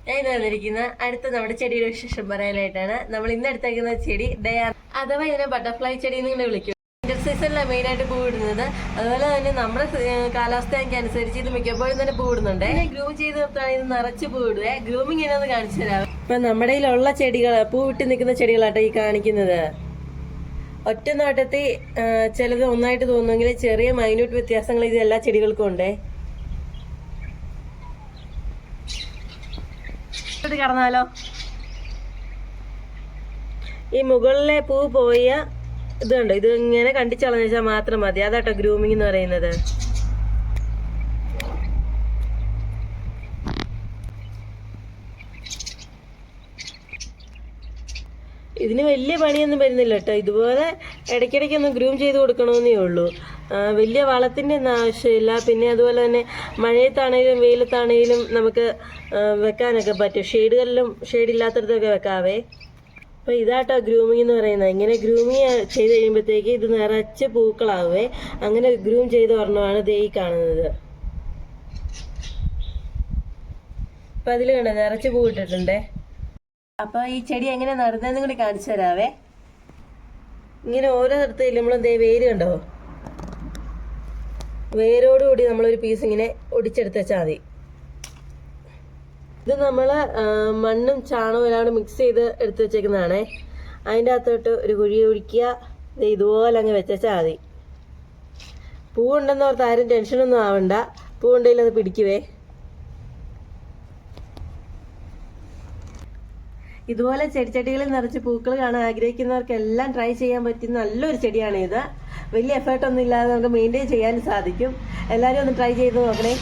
ഞാൻ ഇന്ന് വന്നിരിക്കുന്ന അടുത്ത നമ്മുടെ ചെടിയുടെ വിശേഷം പറയാനായിട്ടാണ്. നമ്മൾ ഇന്ന് എടുത്തേക്കുന്ന ചെടി ഡയാന, അഥവാ ഇതിനെ ബട്ടർഫ്ലൈ ചെടി എന്നിങ്ങനെ വിളിക്കും. വിന്റർ സീസണിലാണ് മെയിനായിട്ട് പൂവിടുന്നത്. അതുപോലെ തന്നെ നമ്മുടെ കാലാവസ്ഥയ്ക്ക് അനുസരിച്ച് ഇത് മിക്കപ്പോഴും തന്നെ പൂവിടുന്നുണ്ട്. ഗ്രൂം ചെയ്ത് നിർത്തുകയാണ് ഇത് നിറച്ച് പൂവിടുക. ഗ്രൂമിങ് എന്നു കാണിച്ചു തരാം. ഇപ്പൊ നമ്മുടെ കയ്യിലുള്ള ചെടികൾ, പൂവിട്ട് നിൽക്കുന്ന ചെടികളാട്ടോ ഈ കാണിക്കുന്നത്. ഒറ്റ നോട്ടത്തിൽ ചിലത് ഒന്നായിട്ട് തോന്നുമെങ്കിൽ ചെറിയ മൈന്യൂട്ട് വ്യത്യാസങ്ങൾ ഇത് എല്ലാ ചെടികൾക്കും ഉണ്ടേ. കടന്നാലോ, ഈ മുകളിലെ പൂ പോയ ഇതുണ്ട്, ഇത് ഇങ്ങനെ കണ്ടിച്ചളഞ്ഞു വെച്ചാൽ മാത്രം മതി. അതാട്ടോ ഗ്രൂമിങ് എന്ന് പറയുന്നത്. ഇതിന് വലിയ പണിയൊന്നും വരുന്നില്ല കേട്ടോ. ഇതുപോലെ ഇടയ്ക്കിടയ്ക്കൊന്ന് ഗ്രൂം ചെയ്ത് കൊടുക്കണമെന്നേ ഉള്ളൂ. വലിയ വളത്തിൻ്റെ ഒന്നും ആവശ്യമില്ല. പിന്നെ അതുപോലെ തന്നെ മഴയത്താണെങ്കിലും വെയിലത്താണെങ്കിലും നമുക്ക് വെക്കാനൊക്കെ പറ്റും. ഷെയ്ഡില്ലാത്തടത്തൊക്കെ വെക്കാവേ. അപ്പോൾ ഇതാട്ടോ ഗ്രൂമിങ് എന്ന് പറയുന്നത്. ഇങ്ങനെ ഗ്രൂമിങ് ചെയ്ത് കഴിയുമ്പോഴത്തേക്ക് ഇത് നിറച്ച് പൂക്കളാവേ. അങ്ങനെ ഗ്രൂം ചെയ്ത് ഒരെണ്ണമാണ് ദേ ഈ കാണുന്നത്. അപ്പം അതിൽ കണ്ടോ നിറച്ച് പൂ ഇട്ടിട്ടുണ്ടേ. അപ്പോൾ ഈ ചെടി എങ്ങനെ നടുന്നതെന്നും കൂടി കാണിച്ചു തരാവേ. ഇങ്ങനെ ഓരോ സ്ഥലത്ത് നമ്മൾ വേര് കണ്ടോ, വേരോടുകൂടി നമ്മളൊരു പീസ് ഇങ്ങനെ ഒടിച്ചെടുത്ത് വെച്ചാൽ മതി. ഇത് നമ്മൾ മണ്ണും ചാണകവും എല്ലാം മിക്സ് ചെയ്ത് എടുത്ത് വെച്ചേക്കുന്നതാണേ. അതിൻ്റെ അകത്തോട്ട് ഒരു കുഴി ഒഴിക്കുക. ഇതുപോലെ അങ്ങ് വെച്ചാൽ മതി. പൂവുണ്ടെന്ന് ഓർത്ത് ആരും ടെൻഷനൊന്നും ആവണ്ട. പൂവുണ്ടെങ്കിൽ അത് പിടിക്കുവേ. ഇതുപോലെ ചെടിച്ചട്ടികളിൽ നിറച്ച് പൂക്കൾ കാണാൻ ആഗ്രഹിക്കുന്നവർക്കെല്ലാം ട്രൈ ചെയ്യാൻ പറ്റുന്ന നല്ലൊരു ചെടിയാണ് ഇത്. വലിയ എഫേർട്ടൊന്നും ഇല്ലാതെ നമുക്ക് മെയിൻറ്റെയിൻ ചെയ്യാൻ സാധിക്കും. എല്ലാവരും ഒന്ന് ട്രൈ ചെയ്ത് നോക്കണേ.